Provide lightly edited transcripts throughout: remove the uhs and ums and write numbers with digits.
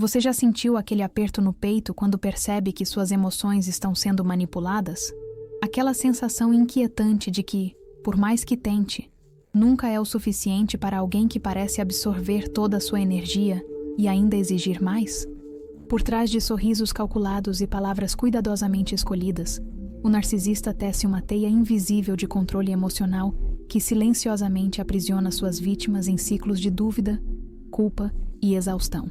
Você já sentiu aquele aperto no peito quando percebe que suas emoções estão sendo manipuladas? Aquela sensação inquietante de que, por mais que tente, nunca é o suficiente para alguém que parece absorver toda a sua energia e ainda exigir mais? Por trás de sorrisos calculados e palavras cuidadosamente escolhidas, o narcisista tece uma teia invisível de controle emocional que silenciosamente aprisiona suas vítimas em ciclos de dúvida, culpa e exaustão.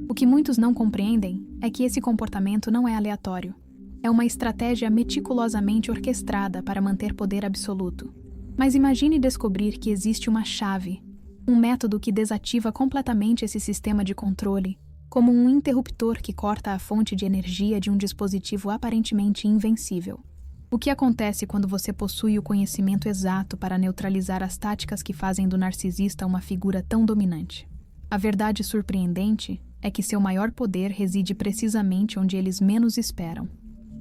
O que muitos não compreendem é que esse comportamento não é aleatório. É uma estratégia meticulosamente orquestrada para manter poder absoluto. Mas imagine descobrir que existe uma chave, um método que desativa completamente esse sistema de controle, como um interruptor que corta a fonte de energia de um dispositivo aparentemente invencível. O que acontece quando você possui o conhecimento exato para neutralizar as táticas que fazem do narcisista uma figura tão dominante? A verdade surpreendente é que seu maior poder reside precisamente onde eles menos esperam.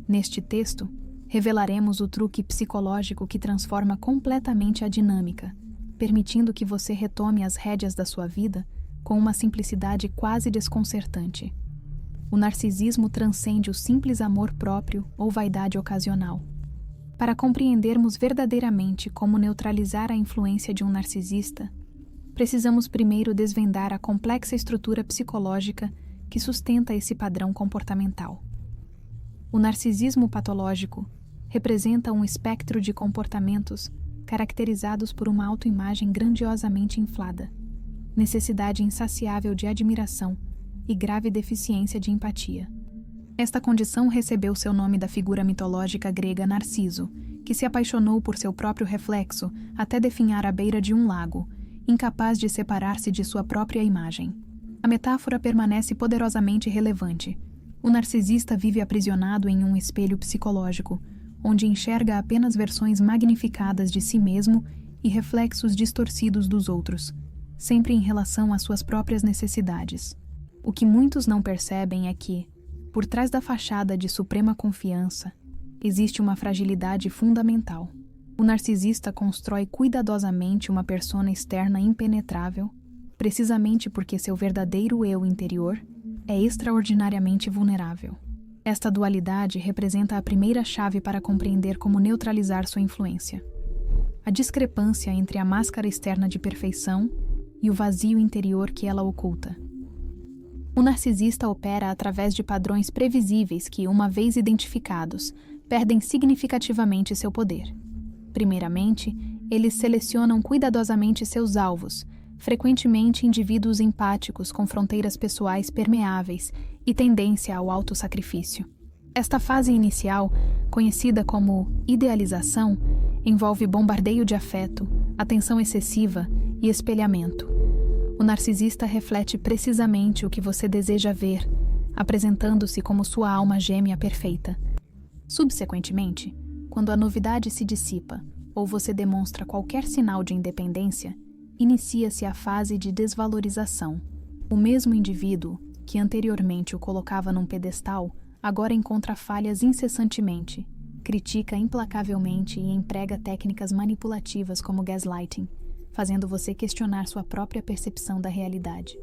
Neste texto, revelaremos o truque psicológico que transforma completamente a dinâmica, permitindo que você retome as rédeas da sua vida com uma simplicidade quase desconcertante. O narcisismo transcende o simples amor próprio ou vaidade ocasional. Para compreendermos verdadeiramente como neutralizar a influência de um narcisista, precisamos primeiro desvendar a complexa estrutura psicológica que sustenta esse padrão comportamental. O narcisismo patológico representa um espectro de comportamentos caracterizados por uma autoimagem grandiosamente inflada, necessidade insaciável de admiração e grave deficiência de empatia. Esta condição recebeu seu nome da figura mitológica grega Narciso, que se apaixonou por seu próprio reflexo até definhar à beira de um lago, incapaz de separar-se de sua própria imagem. A metáfora permanece poderosamente relevante. O narcisista vive aprisionado em um espelho psicológico, onde enxerga apenas versões magnificadas de si mesmo e reflexos distorcidos dos outros, sempre em relação às suas próprias necessidades. O que muitos não percebem é que, por trás da fachada de suprema confiança, existe uma fragilidade fundamental. O narcisista constrói cuidadosamente uma persona externa impenetrável, precisamente porque seu verdadeiro eu interior é extraordinariamente vulnerável. Esta dualidade representa a primeira chave para compreender como neutralizar sua influência. A discrepância entre a máscara externa de perfeição e o vazio interior que ela oculta. O narcisista opera através de padrões previsíveis que, uma vez identificados, perdem significativamente seu poder. Primeiramente, eles selecionam cuidadosamente seus alvos, frequentemente indivíduos empáticos com fronteiras pessoais permeáveis e tendência ao autossacrifício. Esta fase inicial, conhecida como idealização, envolve bombardeio de afeto, atenção excessiva e espelhamento. O narcisista reflete precisamente o que você deseja ver, apresentando-se como sua alma gêmea perfeita. Subsequentemente, quando a novidade se dissipa ou você demonstra qualquer sinal de independência, inicia-se a fase de desvalorização. O mesmo indivíduo, que anteriormente o colocava num pedestal, agora encontra falhas incessantemente, critica implacavelmente e emprega técnicas manipulativas como gaslighting, fazendo você questionar sua própria percepção da realidade.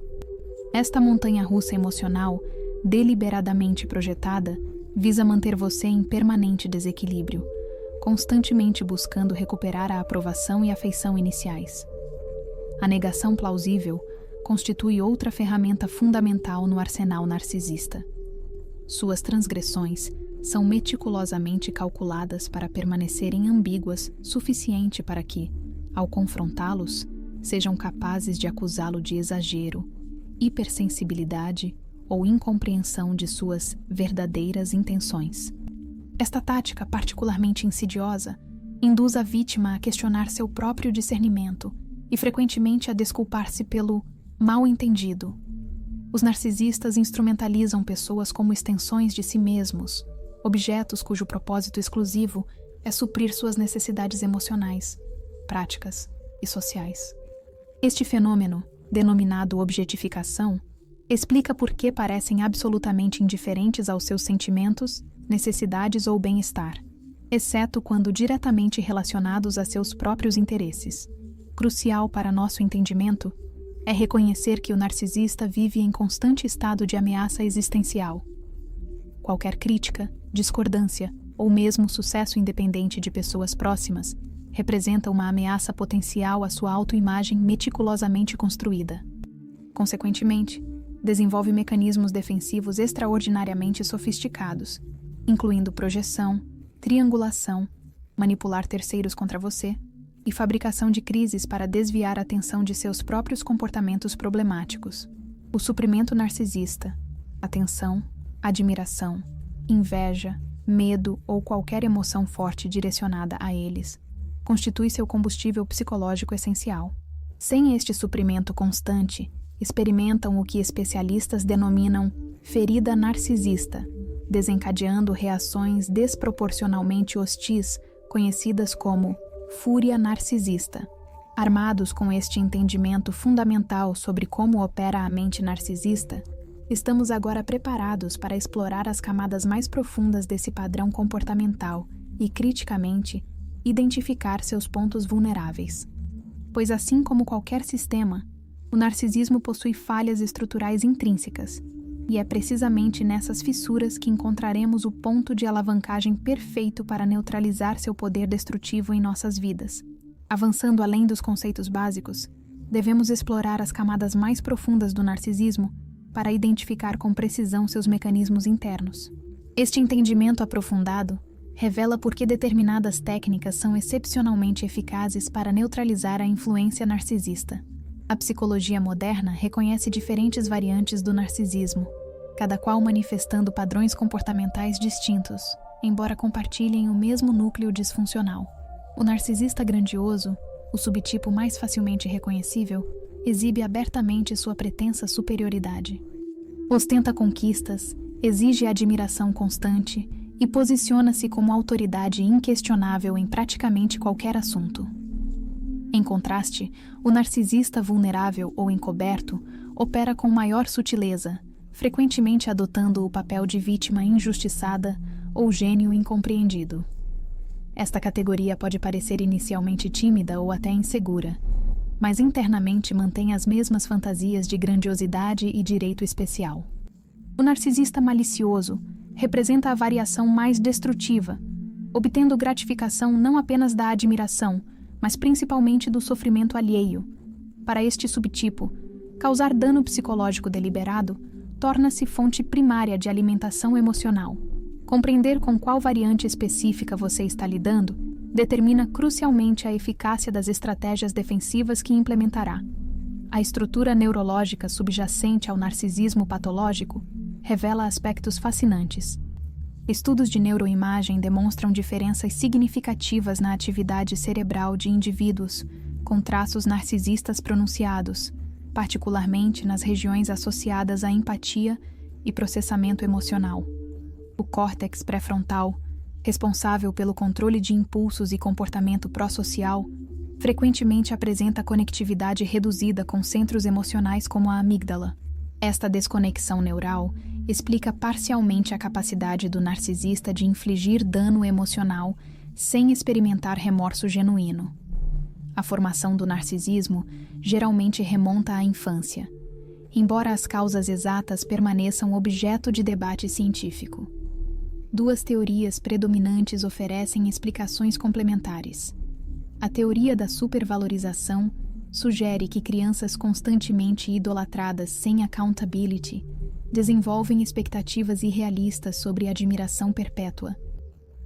Esta montanha-russa emocional, deliberadamente projetada, visa manter você em permanente desequilíbrio, constantemente buscando recuperar a aprovação e afeição iniciais. A negação plausível constitui outra ferramenta fundamental no arsenal narcisista. Suas transgressões são meticulosamente calculadas para permanecerem ambíguas suficiente para que, ao confrontá-los, sejam capazes de acusá-lo de exagero, hipersensibilidade ou incompreensão de suas verdadeiras intenções. Esta tática particularmente insidiosa induz a vítima a questionar seu próprio discernimento e frequentemente a desculpar-se pelo mal-entendido. Os narcisistas instrumentalizam pessoas como extensões de si mesmos, objetos cujo propósito exclusivo é suprir suas necessidades emocionais, práticas e sociais. Este fenômeno, denominado objetificação, explica por que parecem absolutamente indiferentes aos seus sentimentos, necessidades ou bem-estar, exceto quando diretamente relacionados a seus próprios interesses. Crucial para nosso entendimento, é reconhecer que o narcisista vive em constante estado de ameaça existencial. Qualquer crítica, discordância ou mesmo sucesso independente de pessoas próximas representa uma ameaça potencial à sua autoimagem meticulosamente construída. Consequentemente, desenvolve mecanismos defensivos extraordinariamente sofisticados, incluindo projeção, triangulação, manipular terceiros contra você e fabricação de crises para desviar a atenção de seus próprios comportamentos problemáticos. O suprimento narcisista, atenção, admiração, inveja, medo ou qualquer emoção forte direcionada a eles, constitui seu combustível psicológico essencial. Sem este suprimento constante, experimentam o que especialistas denominam ferida narcisista, desencadeando reações desproporcionalmente hostis, conhecidas como fúria narcisista. Armados com este entendimento fundamental sobre como opera a mente narcisista, estamos agora preparados para explorar as camadas mais profundas desse padrão comportamental e, criticamente, identificar seus pontos vulneráveis. Pois, assim como qualquer sistema, o narcisismo possui falhas estruturais intrínsecas, e é precisamente nessas fissuras que encontraremos o ponto de alavancagem perfeito para neutralizar seu poder destrutivo em nossas vidas. Avançando além dos conceitos básicos, devemos explorar as camadas mais profundas do narcisismo para identificar com precisão seus mecanismos internos. Este entendimento aprofundado revela por que determinadas técnicas são excepcionalmente eficazes para neutralizar a influência narcisista. A psicologia moderna reconhece diferentes variantes do narcisismo, cada qual manifestando padrões comportamentais distintos, embora compartilhem o mesmo núcleo disfuncional. O narcisista grandioso, o subtipo mais facilmente reconhecível, exibe abertamente sua pretensa superioridade. Ostenta conquistas, exige admiração constante e posiciona-se como autoridade inquestionável em praticamente qualquer assunto. Em contraste, o narcisista vulnerável ou encoberto opera com maior sutileza, frequentemente adotando o papel de vítima injustiçada ou gênio incompreendido. Esta categoria pode parecer inicialmente tímida ou até insegura, mas internamente mantém as mesmas fantasias de grandiosidade e direito especial. O narcisista malicioso representa a variação mais destrutiva, obtendo gratificação não apenas da admiração, mas principalmente do sofrimento alheio. Para este subtipo, causar dano psicológico deliberado torna-se fonte primária de alimentação emocional. Compreender com qual variante específica você está lidando determina crucialmente a eficácia das estratégias defensivas que implementará. A estrutura neurológica subjacente ao narcisismo patológico revela aspectos fascinantes. Estudos de neuroimagem demonstram diferenças significativas na atividade cerebral de indivíduos com traços narcisistas pronunciados, particularmente nas regiões associadas à empatia e processamento emocional. O córtex pré-frontal, responsável pelo controle de impulsos e comportamento pró-social, frequentemente apresenta conectividade reduzida com centros emocionais como a amígdala. Esta desconexão neural explica parcialmente a capacidade do narcisista de infligir dano emocional sem experimentar remorso genuíno. A formação do narcisismo geralmente remonta à infância, embora as causas exatas permaneçam objeto de debate científico. Duas teorias predominantes oferecem explicações complementares. A teoria da supervalorização sugere que crianças constantemente idolatradas sem accountability desenvolvem expectativas irrealistas sobre admiração perpétua.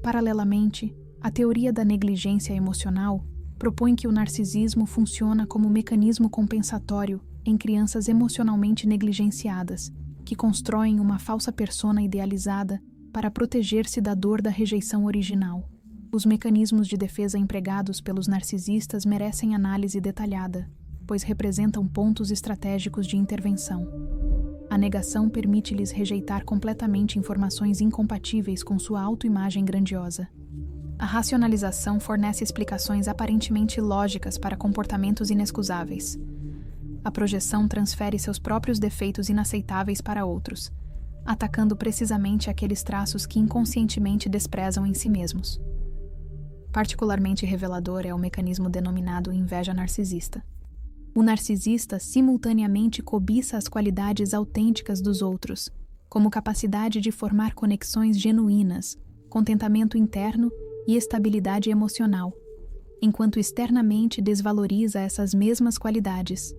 Paralelamente, a teoria da negligência emocional propõe que o narcisismo funciona como mecanismo compensatório em crianças emocionalmente negligenciadas, que constroem uma falsa persona idealizada para proteger-se da dor da rejeição original. Os mecanismos de defesa empregados pelos narcisistas merecem análise detalhada, pois representam pontos estratégicos de intervenção. A negação permite-lhes rejeitar completamente informações incompatíveis com sua autoimagem grandiosa. A racionalização fornece explicações aparentemente lógicas para comportamentos inexcusáveis. A projeção transfere seus próprios defeitos inaceitáveis para outros, atacando precisamente aqueles traços que inconscientemente desprezam em si mesmos. Particularmente revelador é o mecanismo denominado inveja narcisista. O narcisista simultaneamente cobiça as qualidades autênticas dos outros, como capacidade de formar conexões genuínas, contentamento interno e estabilidade emocional, enquanto externamente desvaloriza essas mesmas qualidades.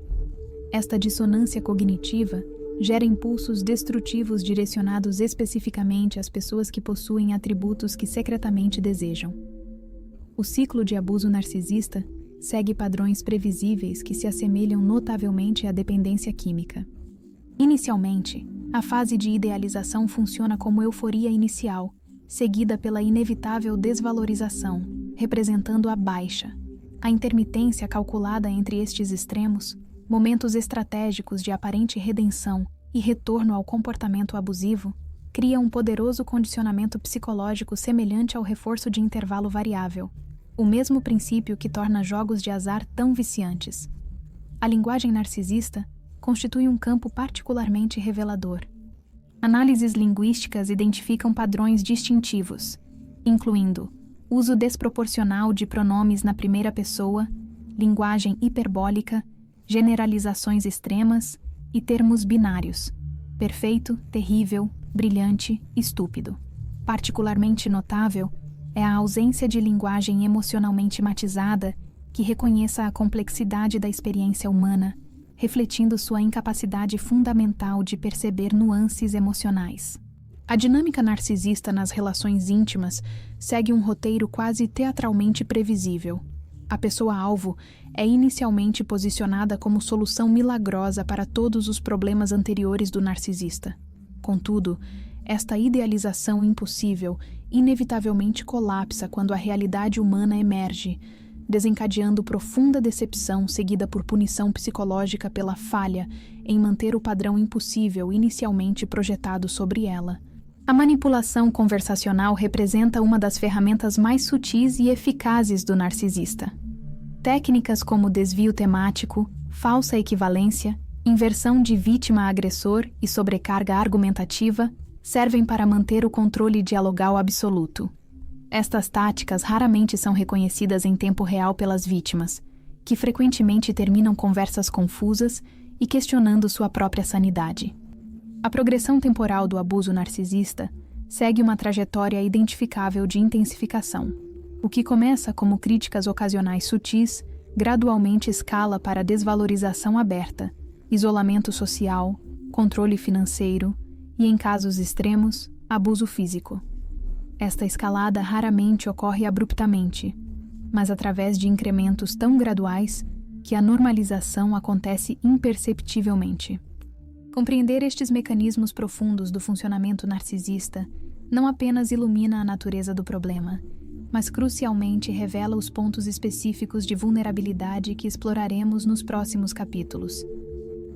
Esta dissonância cognitiva gera impulsos destrutivos direcionados especificamente às pessoas que possuem atributos que secretamente desejam. O ciclo de abuso narcisista segue padrões previsíveis que se assemelham notavelmente à dependência química. Inicialmente, a fase de idealização funciona como euforia inicial, seguida pela inevitável desvalorização, representando a baixa. A intermitência calculada entre estes extremos, momentos estratégicos de aparente redenção e retorno ao comportamento abusivo, cria um poderoso condicionamento psicológico semelhante ao reforço de intervalo variável, o mesmo princípio que torna jogos de azar tão viciantes. A linguagem narcisista constitui um campo particularmente revelador. Análises linguísticas identificam padrões distintivos, incluindo uso desproporcional de pronomes na primeira pessoa, linguagem hiperbólica, generalizações extremas e termos binários: perfeito, terrível, brilhante, estúpido. Particularmente notável é a ausência de linguagem emocionalmente matizada que reconheça a complexidade da experiência humana, refletindo sua incapacidade fundamental de perceber nuances emocionais. A dinâmica narcisista nas relações íntimas segue um roteiro quase teatralmente previsível. A pessoa-alvo é inicialmente posicionada como solução milagrosa para todos os problemas anteriores do narcisista. Contudo, esta idealização impossível inevitavelmente colapsa quando a realidade humana emerge, desencadeando profunda decepção seguida por punição psicológica pela falha em manter o padrão impossível inicialmente projetado sobre ela. A manipulação conversacional representa uma das ferramentas mais sutis e eficazes do narcisista. Técnicas como desvio temático, falsa equivalência, inversão de vítima-agressor e sobrecarga argumentativa servem para manter o controle dialogal absoluto. Estas táticas raramente são reconhecidas em tempo real pelas vítimas, que frequentemente terminam conversas confusas e questionando sua própria sanidade. A progressão temporal do abuso narcisista segue uma trajetória identificável de intensificação. O que começa como críticas ocasionais sutis, gradualmente escala para desvalorização aberta, isolamento social, controle financeiro e, em casos extremos, abuso físico. Esta escalada raramente ocorre abruptamente, mas através de incrementos tão graduais que a normalização acontece imperceptivelmente. Compreender estes mecanismos profundos do funcionamento narcisista não apenas ilumina a natureza do problema, mas crucialmente revela os pontos específicos de vulnerabilidade que exploraremos nos próximos capítulos.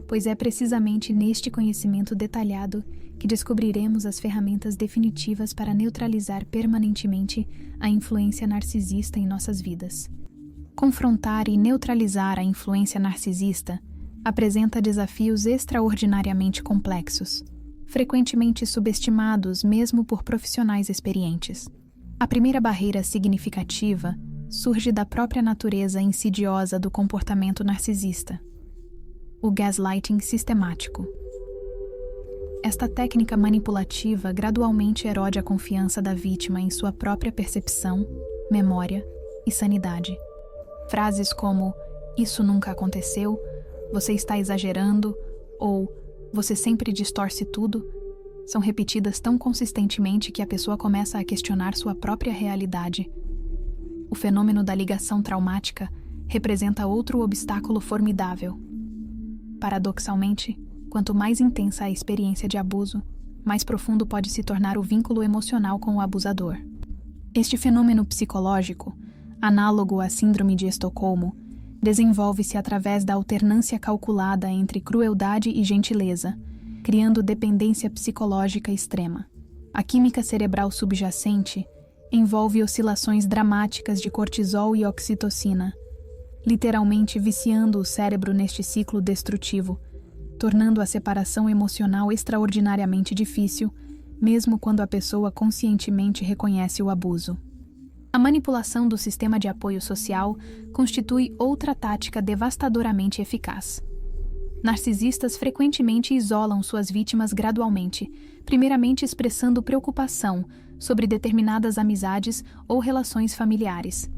Pois é precisamente neste conhecimento detalhado que descobriremos as ferramentas definitivas para neutralizar permanentemente a influência narcisista em nossas vidas. Confrontar e neutralizar a influência narcisista apresenta desafios extraordinariamente complexos, frequentemente subestimados mesmo por profissionais experientes. A primeira barreira significativa surge da própria natureza insidiosa do comportamento narcisista: o gaslighting sistemático. Esta técnica manipulativa gradualmente erode a confiança da vítima em sua própria percepção, memória e sanidade. Frases como "isso nunca aconteceu", "você está exagerando" ou "você sempre distorce tudo" são repetidas tão consistentemente que a pessoa começa a questionar sua própria realidade. O fenômeno da ligação traumática representa outro obstáculo formidável. Paradoxalmente, quanto mais intensa a experiência de abuso, mais profundo pode se tornar o vínculo emocional com o abusador. Este fenômeno psicológico, análogo à síndrome de Estocolmo, desenvolve-se através da alternância calculada entre crueldade e gentileza, criando dependência psicológica extrema. A química cerebral subjacente envolve oscilações dramáticas de cortisol e oxitocina, literalmente viciando o cérebro neste ciclo destrutivo, tornando a separação emocional extraordinariamente difícil, mesmo quando a pessoa conscientemente reconhece o abuso. A manipulação do sistema de apoio social constitui outra tática devastadoramente eficaz. Narcisistas frequentemente isolam suas vítimas gradualmente, primeiramente expressando preocupação sobre determinadas amizades ou relações familiares.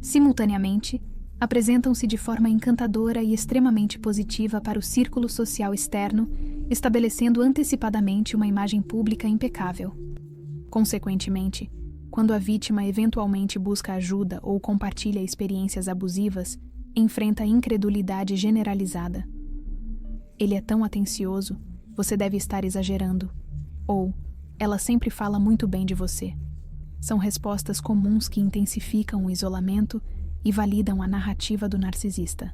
Simultaneamente, apresentam-se de forma encantadora e extremamente positiva para o círculo social externo, estabelecendo antecipadamente uma imagem pública impecável. Consequentemente, quando a vítima eventualmente busca ajuda ou compartilha experiências abusivas, enfrenta incredulidade generalizada. Ele é tão atencioso, você deve estar exagerando. Ou, ela sempre fala muito bem de você. São respostas comuns que intensificam o isolamento e validam a narrativa do narcisista.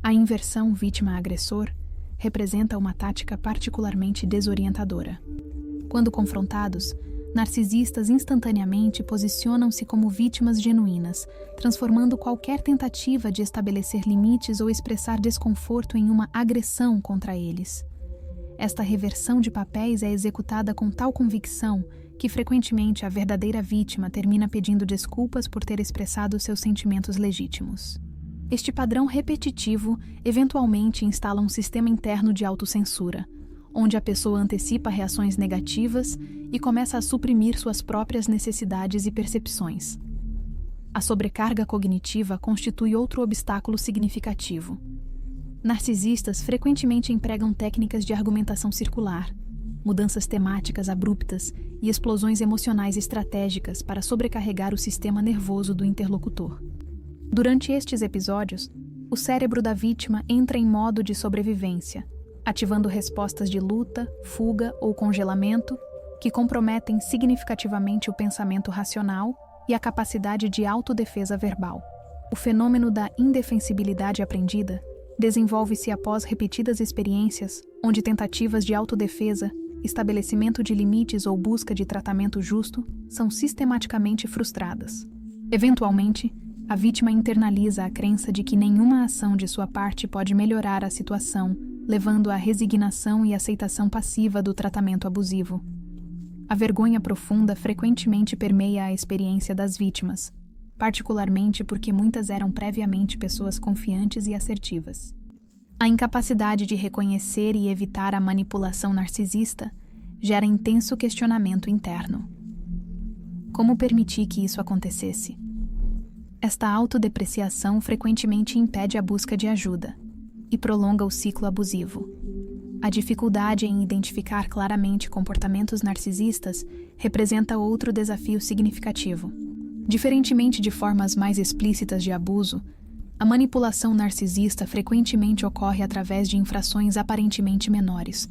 A inversão vítima-agressor representa uma tática particularmente desorientadora. Quando confrontados, narcisistas instantaneamente posicionam-se como vítimas genuínas, transformando qualquer tentativa de estabelecer limites ou expressar desconforto em uma agressão contra eles. Esta reversão de papéis é executada com tal convicção que frequentemente a verdadeira vítima termina pedindo desculpas por ter expressado seus sentimentos legítimos. Este padrão repetitivo eventualmente instala um sistema interno de autocensura, onde a pessoa antecipa reações negativas e começa a suprimir suas próprias necessidades e percepções. A sobrecarga cognitiva constitui outro obstáculo significativo. Narcisistas frequentemente empregam técnicas de argumentação circular, mudanças temáticas abruptas e explosões emocionais estratégicas para sobrecarregar o sistema nervoso do interlocutor. Durante estes episódios, o cérebro da vítima entra em modo de sobrevivência, ativando respostas de luta, fuga ou congelamento que comprometem significativamente o pensamento racional e a capacidade de autodefesa verbal. O fenômeno da indefensibilidade aprendida desenvolve-se após repetidas experiências onde tentativas de autodefesa, estabelecimento de limites ou busca de tratamento justo são sistematicamente frustradas. Eventualmente, a vítima internaliza a crença de que nenhuma ação de sua parte pode melhorar a situação, levando à resignação e aceitação passiva do tratamento abusivo. A vergonha profunda frequentemente permeia a experiência das vítimas, particularmente porque muitas eram previamente pessoas confiantes e assertivas. A incapacidade de reconhecer e evitar a manipulação narcisista gera intenso questionamento interno. Como permitir que isso acontecesse? Esta autodepreciação frequentemente impede a busca de ajuda e prolonga o ciclo abusivo. A dificuldade em identificar claramente comportamentos narcisistas representa outro desafio significativo. Diferentemente de formas mais explícitas de abuso, a manipulação narcisista frequentemente ocorre através de infrações aparentemente menores,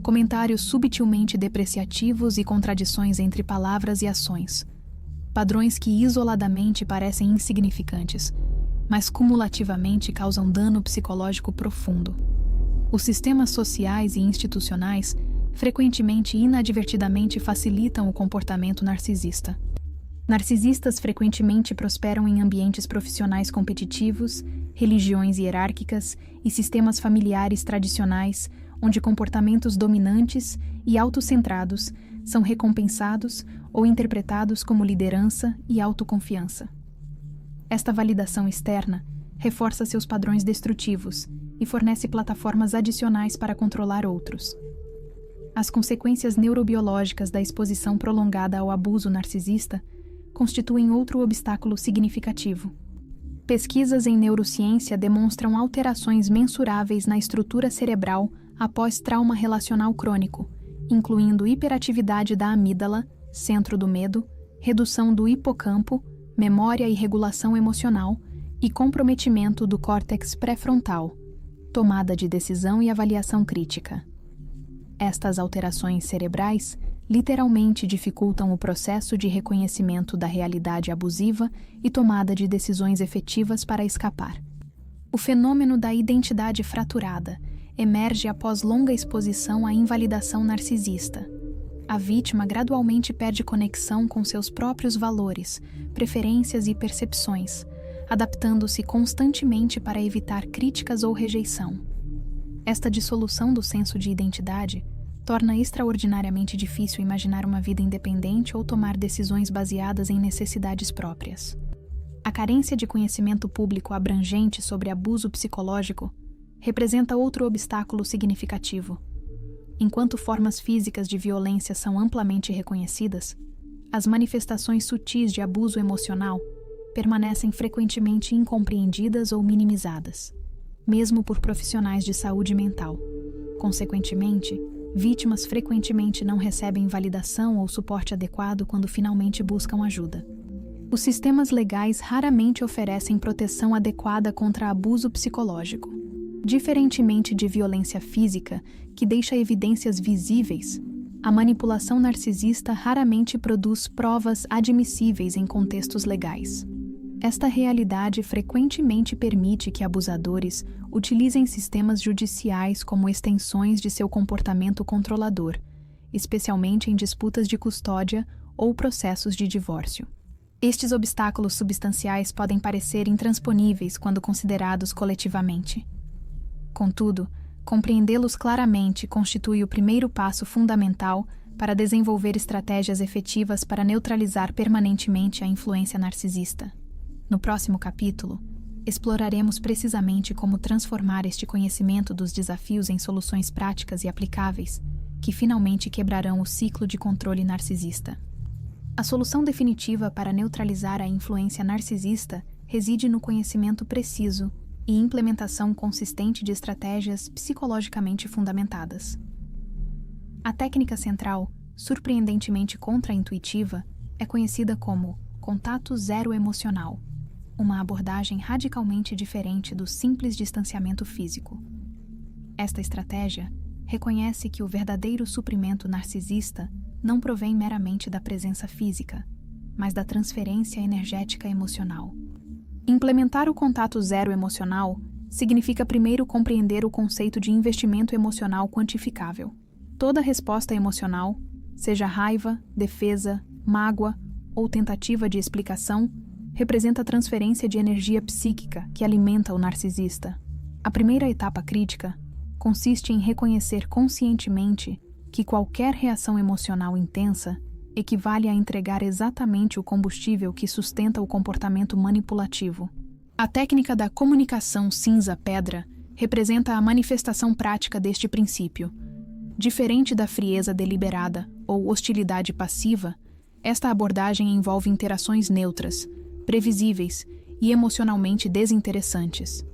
comentários subtilmente depreciativos e contradições entre palavras e ações. Padrões que isoladamente parecem insignificantes, mas cumulativamente causam dano psicológico profundo. Os sistemas sociais e institucionais frequentemente e inadvertidamente facilitam o comportamento narcisista. Narcisistas frequentemente prosperam em ambientes profissionais competitivos, religiões hierárquicas e sistemas familiares tradicionais, onde comportamentos dominantes e autocentrados são recompensados ou interpretados como liderança e autoconfiança. Esta validação externa reforça seus padrões destrutivos e fornece plataformas adicionais para controlar outros. As consequências neurobiológicas da exposição prolongada ao abuso narcisista constituem outro obstáculo significativo. Pesquisas em neurociência demonstram alterações mensuráveis na estrutura cerebral após trauma relacional crônico, incluindo hiperatividade da amígdala, centro do medo, redução do hipocampo, memória e regulação emocional e comprometimento do córtex pré-frontal, tomada de decisão e avaliação crítica. Estas alterações cerebrais literalmente dificultam o processo de reconhecimento da realidade abusiva e tomada de decisões efetivas para escapar. O fenômeno da identidade fraturada emerge após longa exposição à invalidação narcisista. A vítima gradualmente perde conexão com seus próprios valores, preferências e percepções, adaptando-se constantemente para evitar críticas ou rejeição. Esta dissolução do senso de identidade torna extraordinariamente difícil imaginar uma vida independente ou tomar decisões baseadas em necessidades próprias. A carência de conhecimento público abrangente sobre abuso psicológico representa outro obstáculo significativo. Enquanto formas físicas de violência são amplamente reconhecidas, as manifestações sutis de abuso emocional permanecem frequentemente incompreendidas ou minimizadas, mesmo por profissionais de saúde mental. Consequentemente, vítimas frequentemente não recebem validação ou suporte adequado quando finalmente buscam ajuda. Os sistemas legais raramente oferecem proteção adequada contra abuso psicológico. Diferentemente de violência física, que deixa evidências visíveis, a manipulação narcisista raramente produz provas admissíveis em contextos legais. Esta realidade frequentemente permite que abusadores utilizem sistemas judiciais como extensões de seu comportamento controlador, especialmente em disputas de custódia ou processos de divórcio. Estes obstáculos substanciais podem parecer intransponíveis quando considerados coletivamente. Contudo, compreendê-los claramente constitui o primeiro passo fundamental para desenvolver estratégias efetivas para neutralizar permanentemente a influência narcisista. No próximo capítulo, exploraremos precisamente como transformar este conhecimento dos desafios em soluções práticas e aplicáveis, que finalmente quebrarão o ciclo de controle narcisista. A solução definitiva para neutralizar a influência narcisista reside no conhecimento preciso e implementação consistente de estratégias psicologicamente fundamentadas. A técnica central, surpreendentemente contraintuitiva, é conhecida como contato zero emocional, uma abordagem radicalmente diferente do simples distanciamento físico. Esta estratégia reconhece que o verdadeiro suprimento narcisista não provém meramente da presença física, mas da transferência energética emocional. Implementar o contato zero emocional significa primeiro compreender o conceito de investimento emocional quantificável. Toda resposta emocional, seja raiva, defesa, mágoa ou tentativa de explicação, representa a transferência de energia psíquica que alimenta o narcisista. A primeira etapa crítica consiste em reconhecer conscientemente que qualquer reação emocional intensa equivale a entregar exatamente o combustível que sustenta o comportamento manipulativo. A técnica da comunicação cinza-pedra representa a manifestação prática deste princípio. Diferente da frieza deliberada ou hostilidade passiva, esta abordagem envolve interações neutras, previsíveis e emocionalmente desinteressantes.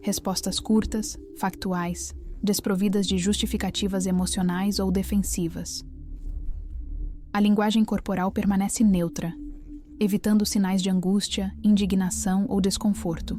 Respostas curtas, factuais, desprovidas de justificativas emocionais ou defensivas. A linguagem corporal permanece neutra, evitando sinais de angústia, indignação ou desconforto.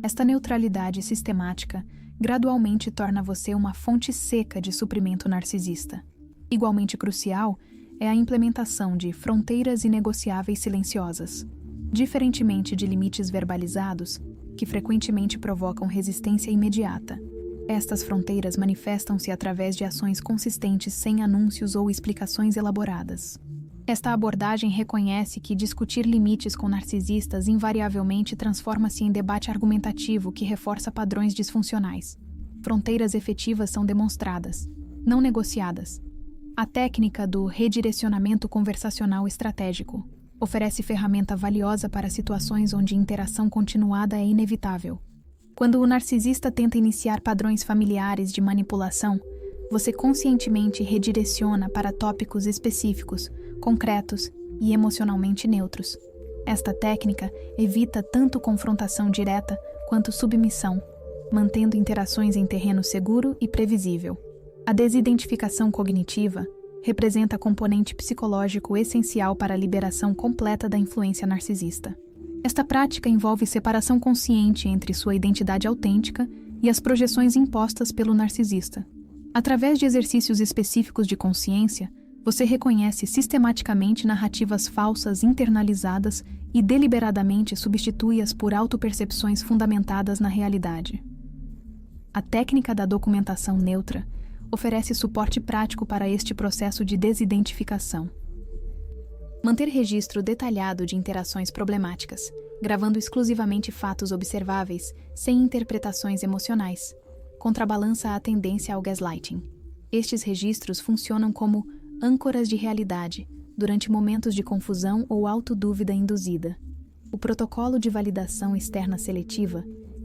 Esta neutralidade sistemática gradualmente torna você uma fonte seca de suprimento narcisista. Igualmente crucial é a implementação de fronteiras inegociáveis silenciosas. Diferentemente de limites verbalizados, que frequentemente provocam resistência imediata, estas fronteiras manifestam-se através de ações consistentes sem anúncios ou explicações elaboradas. Esta abordagem reconhece que discutir limites com narcisistas invariavelmente transforma-se em debate argumentativo que reforça padrões disfuncionais. Fronteiras efetivas são demonstradas, não negociadas. A técnica do redirecionamento conversacional estratégico oferece ferramenta valiosa para situações onde interação continuada é inevitável. Quando o narcisista tenta iniciar padrões familiares de manipulação, você conscientemente redireciona para tópicos específicos, concretos e emocionalmente neutros. Esta técnica evita tanto confrontação direta quanto submissão, mantendo interações em terreno seguro e previsível. A desidentificação cognitiva representa componente psicológico essencial para a liberação completa da influência narcisista. Esta prática envolve separação consciente entre sua identidade autêntica e as projeções impostas pelo narcisista. Através de exercícios específicos de consciência, você reconhece sistematicamente narrativas falsas internalizadas e deliberadamente substitui-as por autopercepções fundamentadas na realidade. A técnica da documentação neutra oferece suporte prático para este processo de desidentificação. Manter registro detalhado de interações problemáticas, gravando exclusivamente fatos observáveis, sem interpretações emocionais, contrabalança a tendência ao gaslighting. Estes registros funcionam como âncoras de realidade durante momentos de confusão ou autodúvida induzida. O protocolo de validação externa seletiva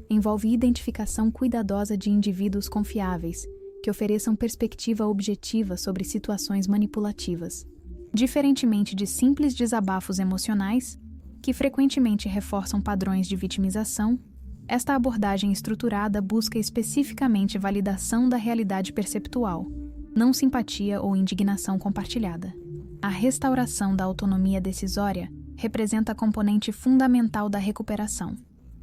envolve identificação cuidadosa de indivíduos confiáveis que ofereçam perspectiva objetiva sobre situações manipulativas. Diferentemente de simples desabafos emocionais, que frequentemente reforçam padrões de vitimização, esta abordagem estruturada busca especificamente validação da realidade perceptual, não simpatia ou indignação compartilhada. A restauração da autonomia decisória representa a componente fundamental da recuperação.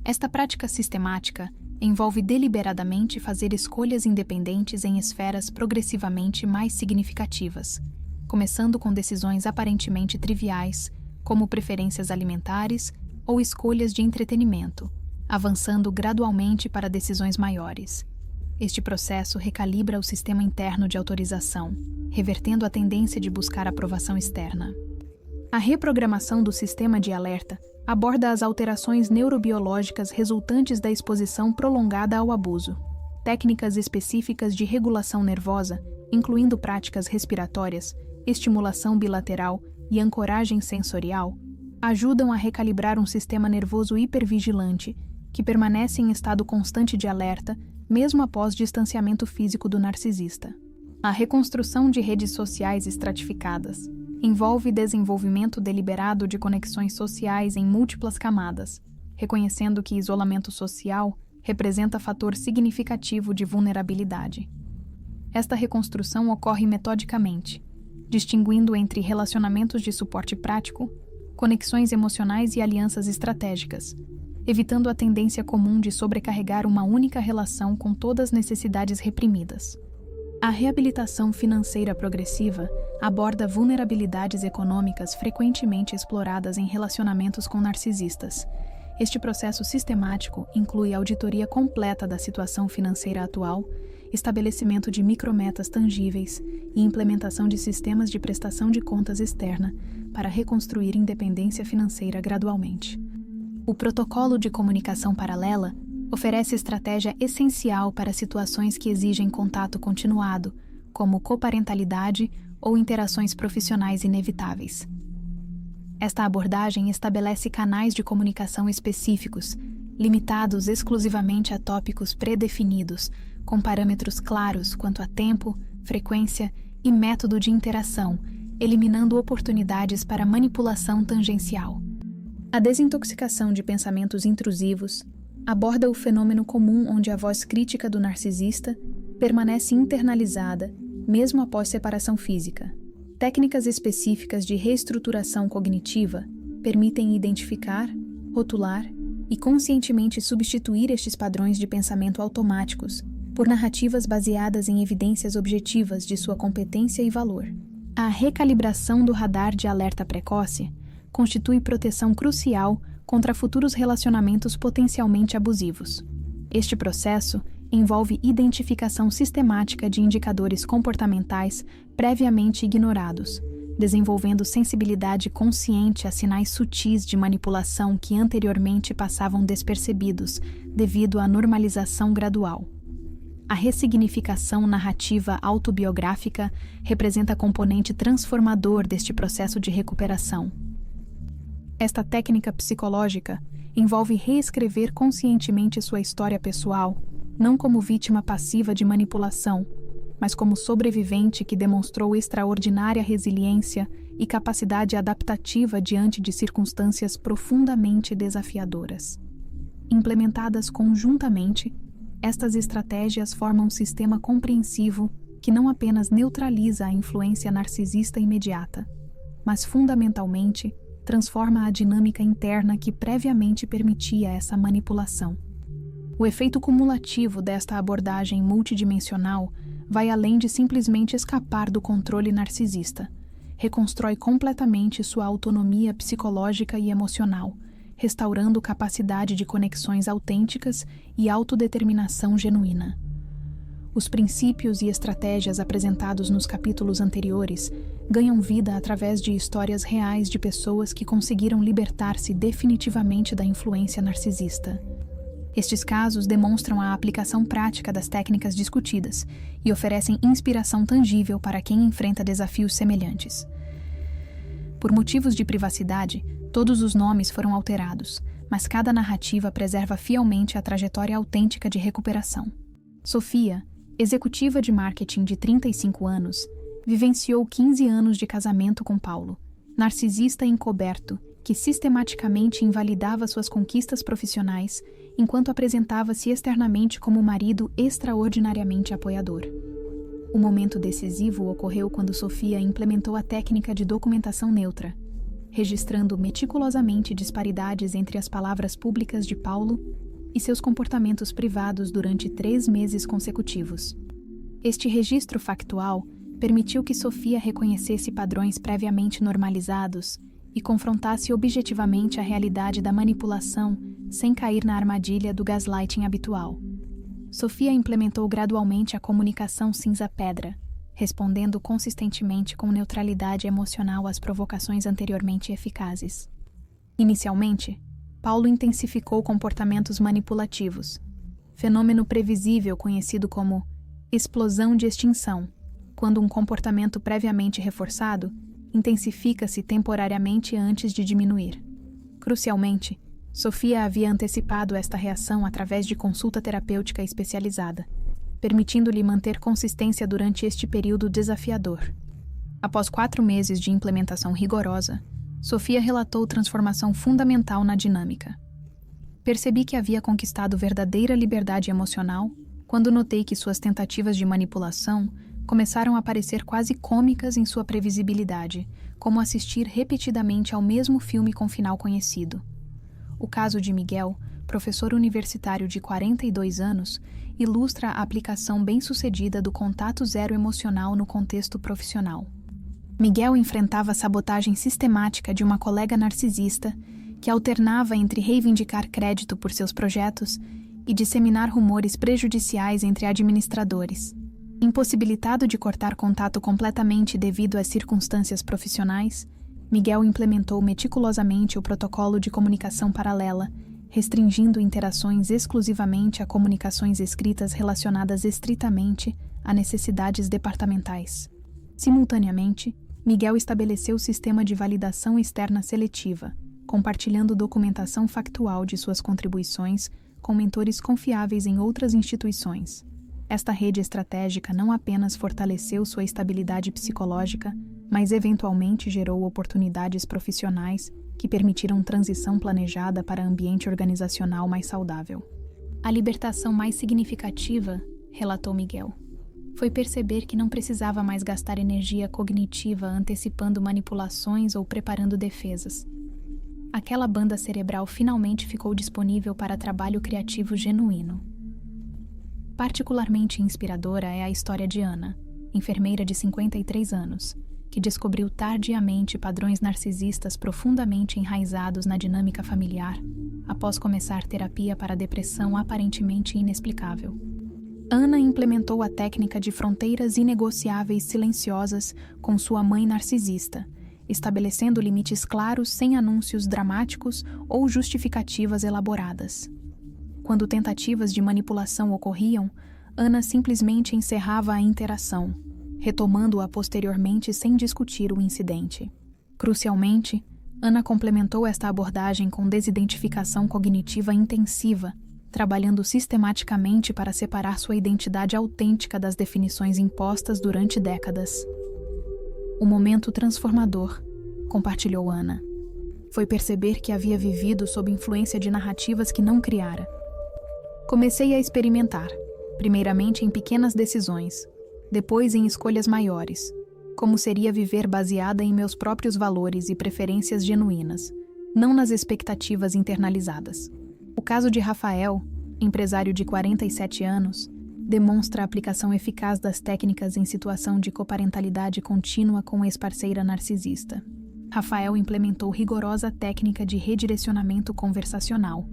Esta prática sistemática envolve deliberadamente fazer escolhas independentes em esferas progressivamente mais significativas, começando com decisões aparentemente triviais, como preferências alimentares ou escolhas de entretenimento, avançando gradualmente para decisões maiores. Este processo recalibra o sistema interno de autorização, revertendo a tendência de buscar aprovação externa. A reprogramação do sistema de alerta aborda as alterações neurobiológicas resultantes da exposição prolongada ao abuso. Técnicas específicas de regulação nervosa, incluindo práticas respiratórias, estimulação bilateral e ancoragem sensorial, ajudam a recalibrar um sistema nervoso hipervigilante que permanece em estado constante de alerta, mesmo após distanciamento físico do narcisista. A reconstrução de redes sociais estratificadas envolve desenvolvimento deliberado de conexões sociais em múltiplas camadas, reconhecendo que isolamento social representa fator significativo de vulnerabilidade. Esta reconstrução ocorre metodicamente, distinguindo entre relacionamentos de suporte prático, conexões emocionais e alianças estratégicas, evitando a tendência comum de sobrecarregar uma única relação com todas as necessidades reprimidas. A reabilitação financeira progressiva aborda vulnerabilidades econômicas frequentemente exploradas em relacionamentos com narcisistas. Este processo sistemático inclui auditoria completa da situação financeira atual, estabelecimento de micrometas tangíveis e implementação de sistemas de prestação de contas externa para reconstruir independência financeira gradualmente. O protocolo de comunicação paralela oferece estratégia essencial para situações que exigem contato continuado, como coparentalidade ou interações profissionais inevitáveis. Esta abordagem estabelece canais de comunicação específicos, limitados exclusivamente a tópicos pré-definidos, com parâmetros claros quanto a tempo, frequência e método de interação, eliminando oportunidades para manipulação tangencial. A desintoxicação de pensamentos intrusivos aborda o fenômeno comum onde a voz crítica do narcisista permanece internalizada, mesmo após separação física. Técnicas específicas de reestruturação cognitiva permitem identificar, rotular e conscientemente substituir estes padrões de pensamento automáticos por narrativas baseadas em evidências objetivas de sua competência e valor. A recalibração do radar de alerta precoce constitui proteção crucial contra futuros relacionamentos potencialmente abusivos. Este processo envolve identificação sistemática de indicadores comportamentais previamente ignorados, desenvolvendo sensibilidade consciente a sinais sutis de manipulação que anteriormente passavam despercebidos devido à normalização gradual. A ressignificação narrativa autobiográfica representa componente transformador deste processo de recuperação. Esta técnica psicológica envolve reescrever conscientemente sua história pessoal, não como vítima passiva de manipulação, mas como sobrevivente que demonstrou extraordinária resiliência e capacidade adaptativa diante de circunstâncias profundamente desafiadoras. Implementadas conjuntamente, estas estratégias formam um sistema compreensivo que não apenas neutraliza a influência narcisista imediata, mas fundamentalmente transforma a dinâmica interna que previamente permitia essa manipulação. O efeito cumulativo desta abordagem multidimensional vai além de simplesmente escapar do controle narcisista. Reconstrói completamente sua autonomia psicológica e emocional, restaurando capacidade de conexões autênticas e autodeterminação genuína. Os princípios e estratégias apresentados nos capítulos anteriores ganham vida através de histórias reais de pessoas que conseguiram libertar-se definitivamente da influência narcisista. Estes casos demonstram a aplicação prática das técnicas discutidas e oferecem inspiração tangível para quem enfrenta desafios semelhantes. Por motivos de privacidade, todos os nomes foram alterados, mas cada narrativa preserva fielmente a trajetória autêntica de recuperação. Sofia, executiva de marketing de 35 anos, vivenciou 15 anos de casamento com Paulo, narcisista encoberto, que sistematicamente invalidava suas conquistas profissionais enquanto apresentava-se externamente como um marido extraordinariamente apoiador. O momento decisivo ocorreu quando Sofia implementou a técnica de documentação neutra, registrando meticulosamente disparidades entre as palavras públicas de Paulo e seus comportamentos privados durante 3 meses consecutivos. Este registro factual permitiu que Sofia reconhecesse padrões previamente normalizados e confrontasse objetivamente a realidade da manipulação sem cair na armadilha do gaslighting habitual. Sofia implementou gradualmente a comunicação cinza-pedra, respondendo consistentemente com neutralidade emocional às provocações anteriormente eficazes. Inicialmente, Paulo intensificou comportamentos manipulativos, fenômeno previsível conhecido como explosão de extinção, quando um comportamento previamente reforçado intensifica-se temporariamente antes de diminuir. Crucialmente, Sofia havia antecipado esta reação através de consulta terapêutica especializada, permitindo-lhe manter consistência durante este período desafiador. Após 4 meses de implementação rigorosa, Sofia relatou transformação fundamental na dinâmica. Percebi que havia conquistado verdadeira liberdade emocional quando notei que suas tentativas de manipulação começaram a parecer quase cômicas em sua previsibilidade, como assistir repetidamente ao mesmo filme com final conhecido. O caso de Miguel, professor universitário de 42 anos, ilustra a aplicação bem-sucedida do contato zero emocional no contexto profissional. Miguel enfrentava a sabotagem sistemática de uma colega narcisista que alternava entre reivindicar crédito por seus projetos e disseminar rumores prejudiciais entre administradores. Impossibilitado de cortar contato completamente devido às circunstâncias profissionais, Miguel implementou meticulosamente o protocolo de comunicação paralela, restringindo interações exclusivamente a comunicações escritas relacionadas estritamente a necessidades departamentais. Simultaneamente, Miguel estabeleceu o sistema de validação externa seletiva, compartilhando documentação factual de suas contribuições com mentores confiáveis em outras instituições. Esta rede estratégica não apenas fortaleceu sua estabilidade psicológica, mas eventualmente gerou oportunidades profissionais que permitiram transição planejada para ambiente organizacional mais saudável. A libertação mais significativa, relatou Miguel, foi perceber que não precisava mais gastar energia cognitiva antecipando manipulações ou preparando defesas. Aquela banda cerebral finalmente ficou disponível para trabalho criativo genuíno. Particularmente inspiradora é a história de Ana, enfermeira de 53 anos, que descobriu tardiamente padrões narcisistas profundamente enraizados na dinâmica familiar, após começar terapia para depressão aparentemente inexplicável. Ana implementou a técnica de fronteiras inegociáveis silenciosas com sua mãe narcisista, estabelecendo limites claros sem anúncios dramáticos ou justificativas elaboradas. Quando tentativas de manipulação ocorriam, Ana simplesmente encerrava a interação, retomando-a posteriormente sem discutir o incidente. Crucialmente, Ana complementou esta abordagem com desidentificação cognitiva intensiva, trabalhando sistematicamente para separar sua identidade autêntica das definições impostas durante décadas. O momento transformador, compartilhou Ana, foi perceber que havia vivido sob influência de narrativas que não criara. Comecei a experimentar, primeiramente em pequenas decisões, depois em escolhas maiores, como seria viver baseada em meus próprios valores e preferências genuínas, não nas expectativas internalizadas. O caso de Rafael, empresário de 47 anos, demonstra a aplicação eficaz das técnicas em situação de coparentalidade contínua com ex-parceira narcisista. Rafael implementou rigorosa técnica de redirecionamento conversacional,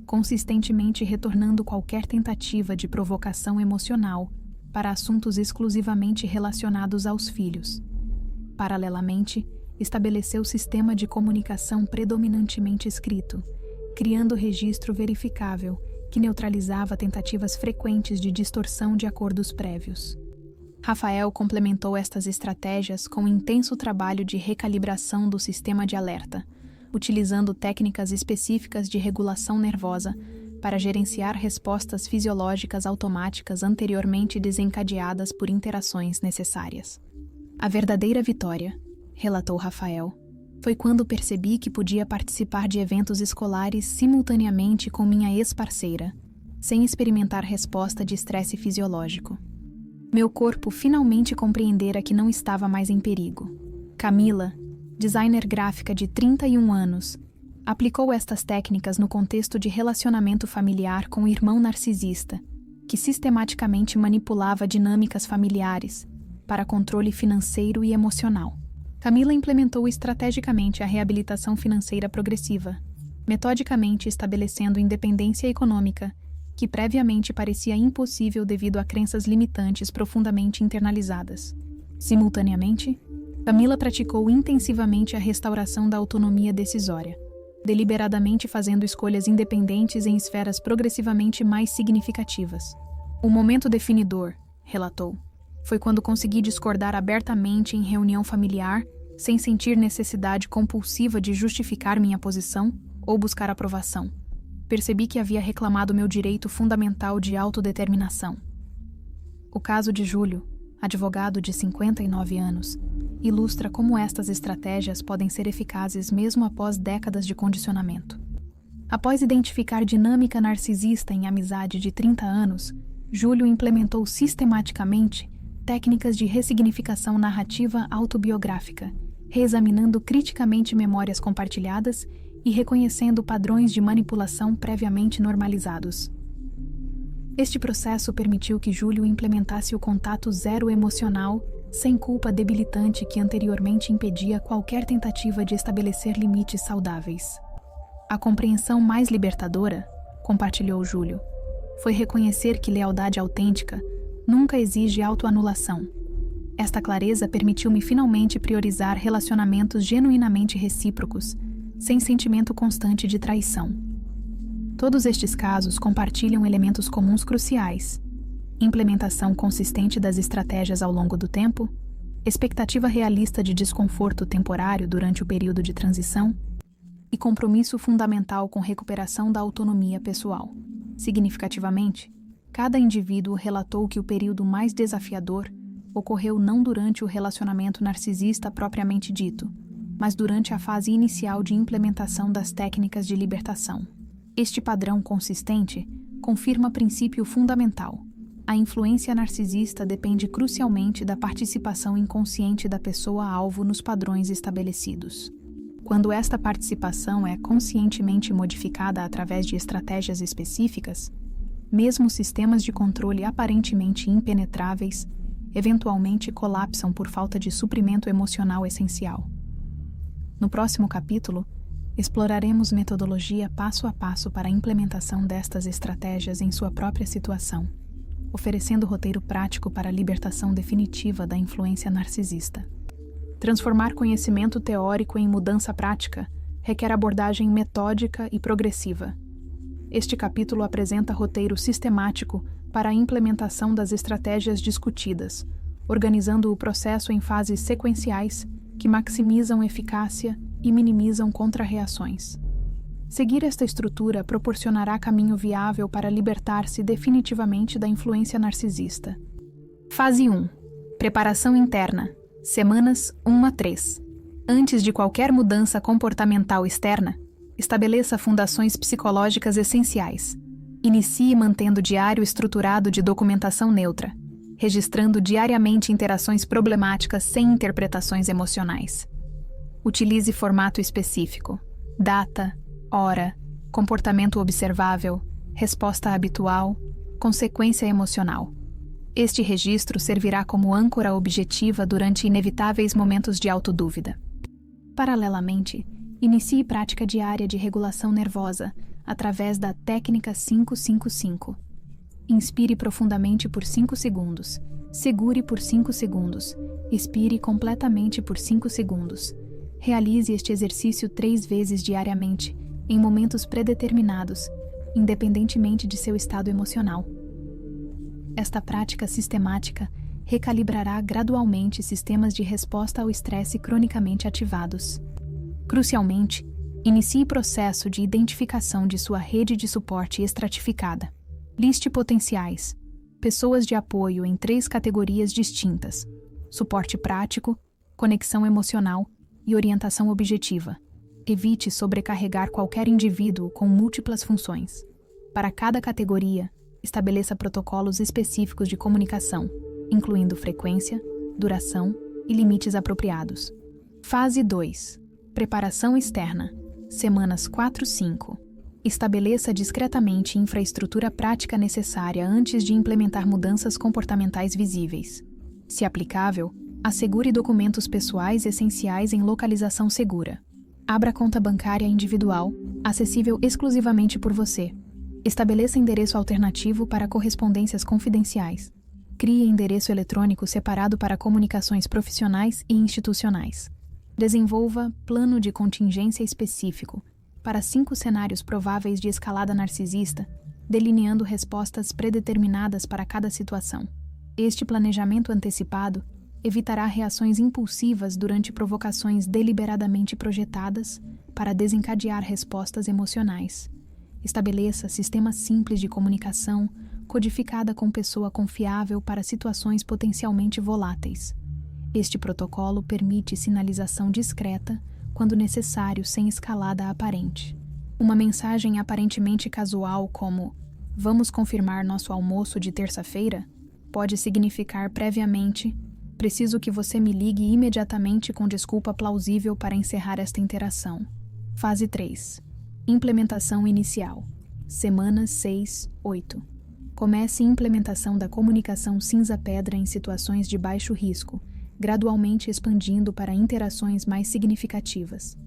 consistentemente retornando qualquer tentativa de provocação emocional para assuntos exclusivamente relacionados aos filhos. Paralelamente, estabeleceu sistema de comunicação predominantemente escrito, criando registro verificável que neutralizava tentativas frequentes de distorção de acordos prévios. Rafael complementou estas estratégias com um intenso trabalho de recalibração do sistema de alerta, utilizando técnicas específicas de regulação nervosa para gerenciar respostas fisiológicas automáticas anteriormente desencadeadas por interações necessárias. A verdadeira vitória, relatou Rafael, foi quando percebi que podia participar de eventos escolares simultaneamente com minha ex-parceira, sem experimentar resposta de estresse fisiológico. Meu corpo finalmente compreendera que não estava mais em perigo. Camila, designer gráfica de 31 anos, aplicou estas técnicas no contexto de relacionamento familiar com o irmão narcisista, que sistematicamente manipulava dinâmicas familiares para controle financeiro e emocional. Camila implementou estrategicamente a reabilitação financeira progressiva, metodicamente estabelecendo independência econômica, que previamente parecia impossível devido a crenças limitantes profundamente internalizadas. Simultaneamente, Camila praticou intensivamente a restauração da autonomia decisória, deliberadamente fazendo escolhas independentes em esferas progressivamente mais significativas. O momento definidor, relatou, foi quando consegui discordar abertamente em reunião familiar, sem sentir necessidade compulsiva de justificar minha posição ou buscar aprovação. Percebi que havia reclamado meu direito fundamental de autodeterminação. O caso de Júlio, advogado de 59 anos, ilustra como estas estratégias podem ser eficazes mesmo após décadas de condicionamento. Após identificar dinâmica narcisista em amizade de 30 anos, Júlio implementou sistematicamente técnicas de ressignificação narrativa autobiográfica, reexaminando criticamente memórias compartilhadas e reconhecendo padrões de manipulação previamente normalizados. Este processo permitiu que Júlio implementasse o contato zero emocional, sem culpa debilitante que anteriormente impedia qualquer tentativa de estabelecer limites saudáveis. A compreensão mais libertadora, compartilhou Júlio, foi reconhecer que lealdade autêntica nunca exige autoanulação. Esta clareza permitiu-me finalmente priorizar relacionamentos genuinamente recíprocos, sem sentimento constante de traição. Todos estes casos compartilham elementos comuns cruciais: implementação consistente das estratégias ao longo do tempo, expectativa realista de desconforto temporário durante o período de transição e compromisso fundamental com recuperação da autonomia pessoal. Significativamente, cada indivíduo relatou que o período mais desafiador ocorreu não durante o relacionamento narcisista propriamente dito, mas durante a fase inicial de implementação das técnicas de libertação. Este padrão consistente confirma princípio fundamental: a influência narcisista depende crucialmente da participação inconsciente da pessoa-alvo nos padrões estabelecidos. Quando esta participação é conscientemente modificada através de estratégias específicas, mesmo sistemas de controle aparentemente impenetráveis eventualmente colapsam por falta de suprimento emocional essencial. No próximo capítulo, exploraremos metodologia passo a passo para a implementação destas estratégias em sua própria situação, oferecendo roteiro prático para a libertação definitiva da influência narcisista. Transformar conhecimento teórico em mudança prática requer abordagem metódica e progressiva. Este capítulo apresenta roteiro sistemático para a implementação das estratégias discutidas, organizando o processo em fases sequenciais que maximizam eficácia e minimizam contrarreações. Seguir esta estrutura proporcionará caminho viável para libertar-se definitivamente da influência narcisista. Fase 1. Preparação interna. Semanas 1 a 3. Antes de qualquer mudança comportamental externa, estabeleça fundações psicológicas essenciais. Inicie mantendo diário estruturado de documentação neutra, registrando diariamente interações problemáticas sem interpretações emocionais. Utilize formato específico: data, hora, comportamento observável, resposta habitual, consequência emocional. Este registro servirá como âncora objetiva durante inevitáveis momentos de autodúvida. Paralelamente, inicie prática diária de regulação nervosa através da técnica 555. Inspire profundamente por 5 segundos, segure por 5 segundos, expire completamente por 5 segundos. Realize este exercício 3 vezes diariamente, em momentos predeterminados, independentemente de seu estado emocional. Esta prática sistemática recalibrará gradualmente sistemas de resposta ao estresse cronicamente ativados. Crucialmente, inicie processo de identificação de sua rede de suporte estratificada. Liste potenciais pessoas de apoio em 3 categorias distintas: suporte prático, conexão emocional e orientação objetiva. Evite sobrecarregar qualquer indivíduo com múltiplas funções. Para cada categoria, estabeleça protocolos específicos de comunicação, incluindo frequência, duração e limites apropriados. Fase 2. Preparação externa. Semanas 4-5. Estabeleça discretamente infraestrutura prática necessária antes de implementar mudanças comportamentais visíveis. Se aplicável, assegure documentos pessoais essenciais em localização segura. Abra conta bancária individual, acessível exclusivamente por você. Estabeleça endereço alternativo para correspondências confidenciais. Crie endereço eletrônico separado para comunicações profissionais e institucionais. Desenvolva plano de contingência específico para 5 cenários prováveis de escalada narcisista, delineando respostas predeterminadas para cada situação. Este planejamento antecipado evitará reações impulsivas durante provocações deliberadamente projetadas para desencadear respostas emocionais. Estabeleça sistema simples de comunicação, codificada com pessoa confiável para situações potencialmente voláteis. Este protocolo permite sinalização discreta, quando necessário, sem escalada aparente. Uma mensagem aparentemente casual como "Vamos confirmar nosso almoço de terça-feira?" pode significar previamente "Preciso que você me ligue imediatamente com desculpa plausível para encerrar esta interação." Fase 3. Implementação inicial. Semanas 6-8. Comece implementação da comunicação cinza-pedra em situações de baixo risco, gradualmente expandindo para interações mais significativas.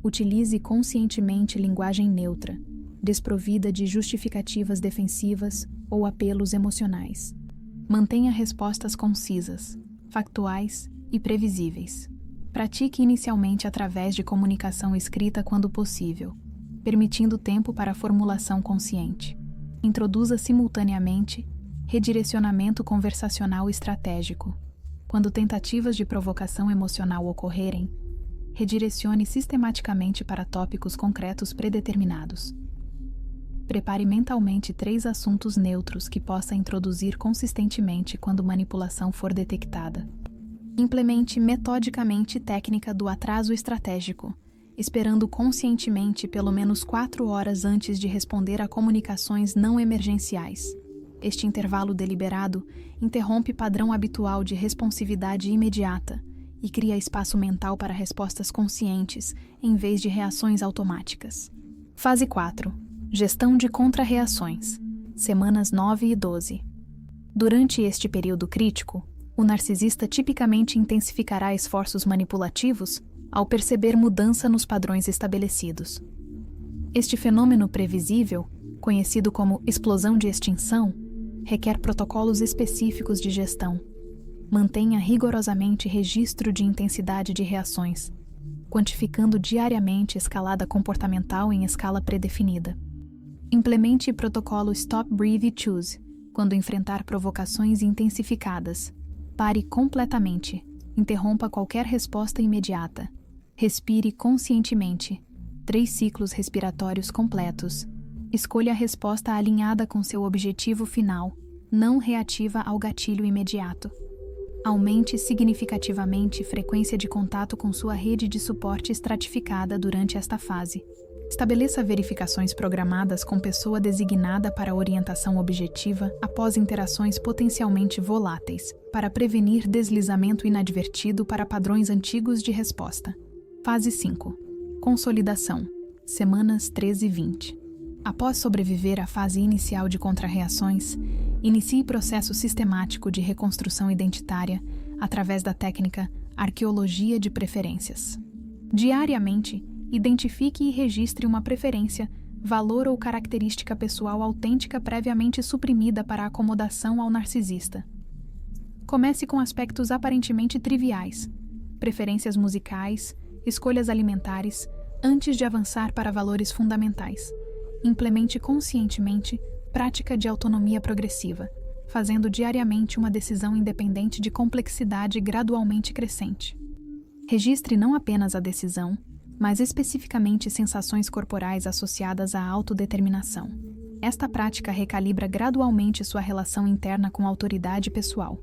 Utilize conscientemente linguagem neutra, desprovida de justificativas defensivas ou apelos emocionais. Mantenha respostas concisas, factuais e previsíveis. Pratique inicialmente através de comunicação escrita quando possível, permitindo tempo para formulação consciente. Introduza simultaneamente redirecionamento conversacional estratégico. Quando tentativas de provocação emocional ocorrerem, redirecione sistematicamente para tópicos concretos predeterminados. Prepare mentalmente 3 assuntos neutros que possa introduzir consistentemente quando manipulação for detectada. Implemente metodicamente técnica do atraso estratégico, esperando conscientemente pelo menos 4 horas antes de responder a comunicações não emergenciais. Este intervalo deliberado interrompe padrão habitual de responsividade imediata e cria espaço mental para respostas conscientes, em vez de reações automáticas. Fase 4. Gestão de contra-reações. Semanas 9 e 12. Durante este período crítico, o narcisista tipicamente intensificará esforços manipulativos ao perceber mudança nos padrões estabelecidos. Este fenômeno previsível, conhecido como explosão de extinção, requer protocolos específicos de gestão. Mantenha rigorosamente registro de intensidade de reações, quantificando diariamente escalada comportamental em escala predefinida. Implemente protocolo Stop, Breathe, Choose quando enfrentar provocações intensificadas. Pare completamente. Interrompa qualquer resposta imediata. Respire conscientemente. 3 ciclos respiratórios completos. Escolha a resposta alinhada com seu objetivo final, não reativa ao gatilho imediato. Aumente significativamente frequência de contato com sua rede de suporte estratificada durante esta fase. Estabeleça verificações programadas com pessoa designada para orientação objetiva após interações potencialmente voláteis, para prevenir deslizamento inadvertido para padrões antigos de resposta. Fase 5. Consolidação. Semanas 13 e 20. Após sobreviver à fase inicial de contrarreações, inicie processo sistemático de reconstrução identitária através da técnica Arqueologia de Preferências. Diariamente, identifique e registre uma preferência, valor ou característica pessoal autêntica previamente suprimida para acomodação ao narcisista. Comece com aspectos aparentemente triviais, preferências musicais, escolhas alimentares, antes de avançar para valores fundamentais. implemente conscientemente prática de autonomia progressiva, fazendo diariamente uma decisão independente de complexidade gradualmente crescente. Registre não apenas a decisão, mas especificamente sensações corporais associadas à autodeterminação. Esta prática recalibra gradualmente sua relação interna com a autoridade pessoal.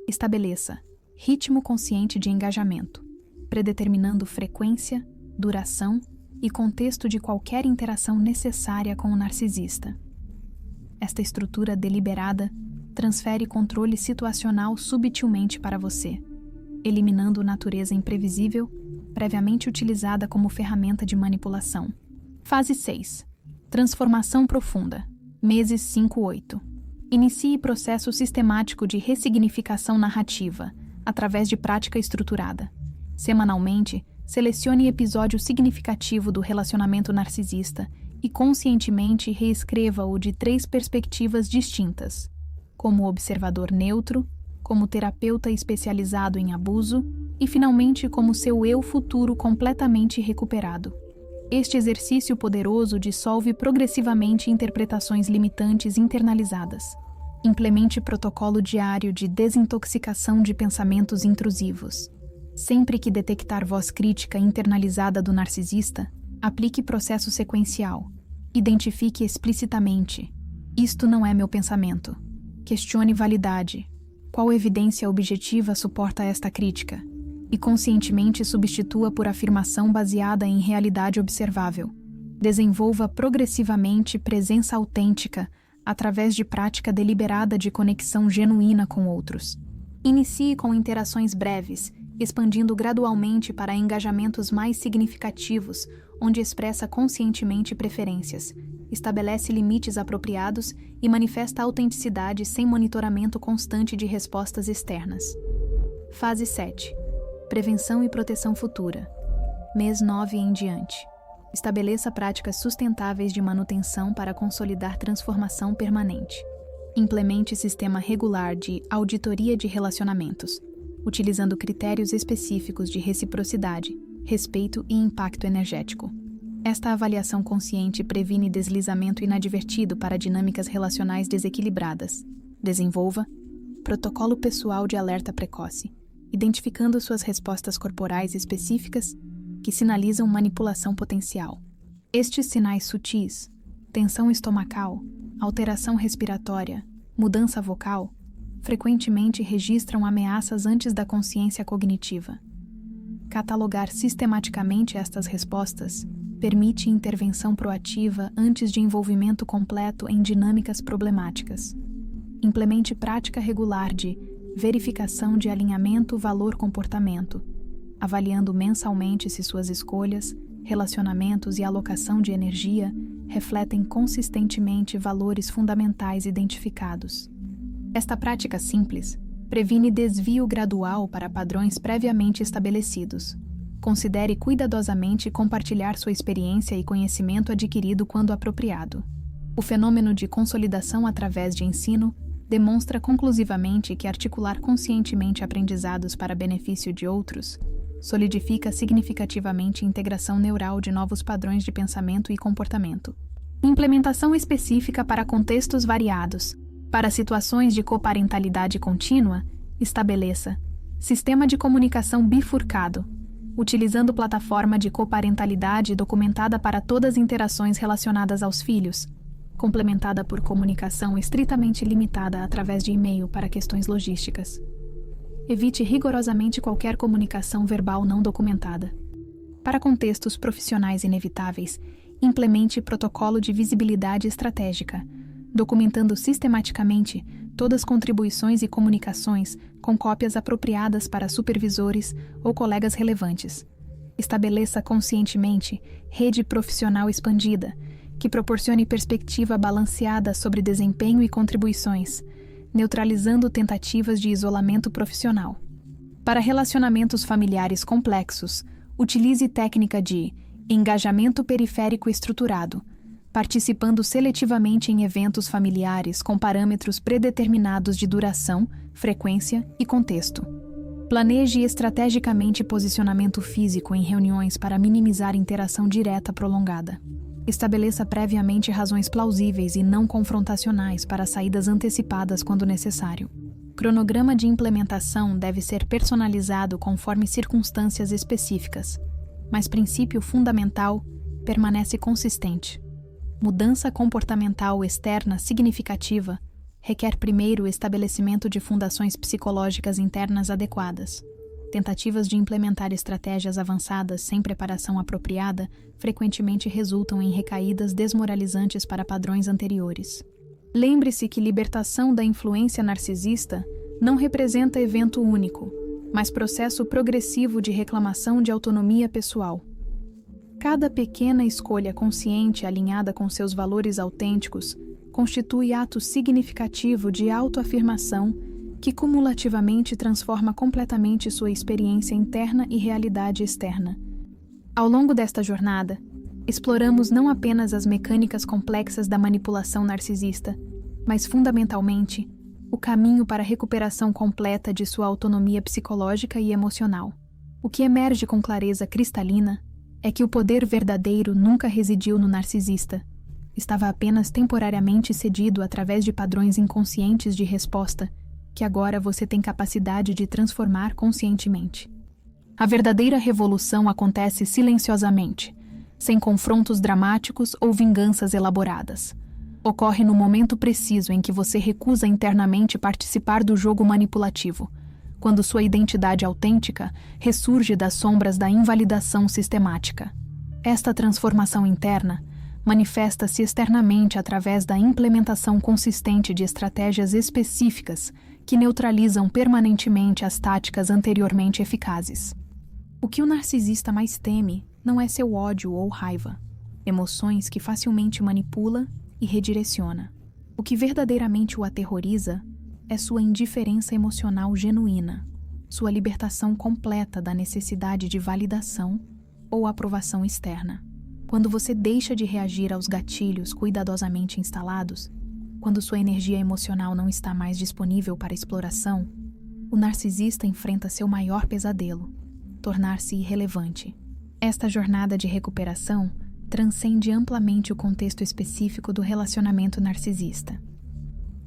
Estabeleça ritmo consciente de engajamento, predeterminando frequência, duração e contexto de qualquer interação necessária com o narcisista. Esta estrutura deliberada transfere controle situacional subtilmente para você, eliminando natureza imprevisível, previamente utilizada como ferramenta de manipulação. Fase 6. Transformação profunda. Meses 5-8. Inicie processo sistemático de ressignificação narrativa, através de prática estruturada. Semanalmente, selecione episódio significativo do relacionamento narcisista e conscientemente reescreva-o de 3 perspectivas distintas: como observador neutro, como terapeuta especializado em abuso e, finalmente, como seu eu futuro completamente recuperado. Este exercício poderoso dissolve progressivamente interpretações limitantes internalizadas. Implemente protocolo diário de desintoxicação de pensamentos intrusivos. Sempre que detectar voz crítica internalizada do narcisista, aplique processo sequencial. Identifique explicitamente: isto não é meu pensamento. Questione validade. Qual evidência objetiva suporta esta crítica? E conscientemente substitua por afirmação baseada em realidade observável. Desenvolva progressivamente presença autêntica através de prática deliberada de conexão genuína com outros. Inicie com interações breves, expandindo gradualmente para engajamentos mais significativos, onde expressa conscientemente preferências, estabelece limites apropriados e manifesta autenticidade sem monitoramento constante de respostas externas. Fase 7. Prevenção e proteção futura. Mês 9 em diante. Estabeleça práticas sustentáveis de manutenção para consolidar transformação permanente. Implemente sistema regular de auditoria de relacionamentos, utilizando critérios específicos de reciprocidade, respeito e impacto energético. Esta avaliação consciente previne deslizamento inadvertido para dinâmicas relacionais desequilibradas. Desenvolva protocolo pessoal de alerta precoce, identificando suas respostas corporais específicas que sinalizam manipulação potencial. Estes sinais sutis, tensão estomacal, alteração respiratória, mudança vocal, frequentemente registram ameaças antes da consciência cognitiva. Catalogar sistematicamente estas respostas permite intervenção proativa antes de envolvimento completo em dinâmicas problemáticas. Implemente prática regular de verificação de alinhamento valor-comportamento, avaliando mensalmente se suas escolhas, relacionamentos e alocação de energia refletem consistentemente valores fundamentais identificados. Esta prática simples previne desvio gradual para padrões previamente estabelecidos. Considere cuidadosamente compartilhar sua experiência e conhecimento adquirido quando apropriado. O fenômeno de consolidação através de ensino demonstra conclusivamente que articular conscientemente aprendizados para benefício de outros solidifica significativamente a integração neural de novos padrões de pensamento e comportamento. Implementação específica para contextos variados. Para situações de coparentalidade contínua, estabeleça sistema de comunicação bifurcado, utilizando plataforma de coparentalidade documentada para todas as interações relacionadas aos filhos, complementada por comunicação estritamente limitada através de e-mail para questões logísticas. Evite rigorosamente qualquer comunicação verbal não documentada. Para contextos profissionais inevitáveis, implemente protocolo de visibilidade estratégica, documentando sistematicamente todas as contribuições e comunicações com cópias apropriadas para supervisores ou colegas relevantes. Estabeleça conscientemente rede profissional expandida, que proporcione perspectiva balanceada sobre desempenho e contribuições, neutralizando tentativas de isolamento profissional. Para relacionamentos familiares complexos, utilize técnica de engajamento periférico estruturado, participando seletivamente em eventos familiares com parâmetros predeterminados de duração, frequência e contexto. Planeje estrategicamente posicionamento físico em reuniões para minimizar interação direta prolongada. Estabeleça previamente razões plausíveis e não confrontacionais para saídas antecipadas quando necessário. Cronograma de implementação deve ser personalizado conforme circunstâncias específicas, mas princípio fundamental permanece consistente. Mudança comportamental externa significativa requer primeiro o estabelecimento de fundações psicológicas internas adequadas. Tentativas de implementar estratégias avançadas sem preparação apropriada frequentemente resultam em recaídas desmoralizantes para padrões anteriores. Lembre-se que libertação da influência narcisista não representa evento único, mas processo progressivo de reclamação de autonomia pessoal. Cada pequena escolha consciente alinhada com seus valores autênticos constitui ato significativo de autoafirmação que cumulativamente transforma completamente sua experiência interna e realidade externa. Ao longo desta jornada, exploramos não apenas as mecânicas complexas da manipulação narcisista, mas fundamentalmente o caminho para a recuperação completa de sua autonomia psicológica e emocional. O que emerge com clareza cristalina é que o poder verdadeiro nunca residiu no narcisista. Estava apenas temporariamente cedido através de padrões inconscientes de resposta que agora você tem capacidade de transformar conscientemente. A verdadeira revolução acontece silenciosamente, sem confrontos dramáticos ou vinganças elaboradas. Ocorre no momento preciso em que você recusa internamente participar do jogo manipulativo, quando sua identidade autêntica ressurge das sombras da invalidação sistemática. Esta transformação interna manifesta-se externamente através da implementação consistente de estratégias específicas que neutralizam permanentemente as táticas anteriormente eficazes. O que o narcisista mais teme não é seu ódio ou raiva, emoções que facilmente manipula e redireciona. O que verdadeiramente o aterroriza é sua indiferença emocional genuína, sua libertação completa da necessidade de validação ou aprovação externa. Quando você deixa de reagir aos gatilhos cuidadosamente instalados, quando sua energia emocional não está mais disponível para exploração, o narcisista enfrenta seu maior pesadelo: tornar-se irrelevante. Esta jornada de recuperação transcende amplamente o contexto específico do relacionamento narcisista.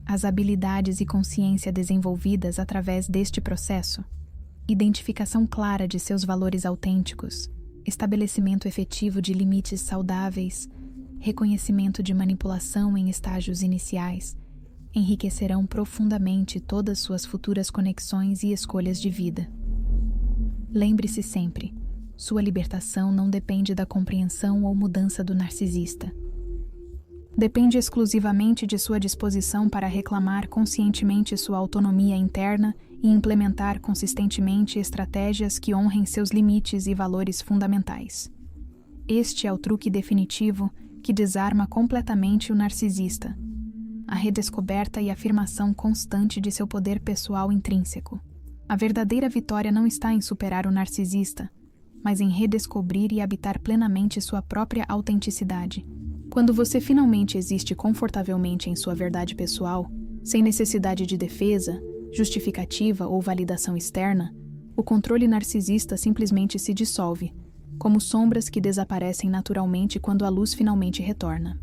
As habilidades e consciência desenvolvidas através deste processo, identificação clara de seus valores autênticos, estabelecimento efetivo de limites saudáveis, reconhecimento de manipulação em estágios iniciais, enriquecerão profundamente todas suas futuras conexões e escolhas de vida. Lembre-se sempre, sua libertação não depende da compreensão ou mudança do narcisista. Depende exclusivamente de sua disposição para reclamar conscientemente sua autonomia interna e implementar consistentemente estratégias que honrem seus limites e valores fundamentais. Este é o truque definitivo que desarma completamente o narcisista: a redescoberta e afirmação constante de seu poder pessoal intrínseco. A verdadeira vitória não está em superar o narcisista, mas em redescobrir e habitar plenamente sua própria autenticidade. Quando você finalmente existe confortavelmente em sua verdade pessoal, sem necessidade de defesa, justificativa ou validação externa, o controle narcisista simplesmente se dissolve, como sombras que desaparecem naturalmente quando a luz finalmente retorna.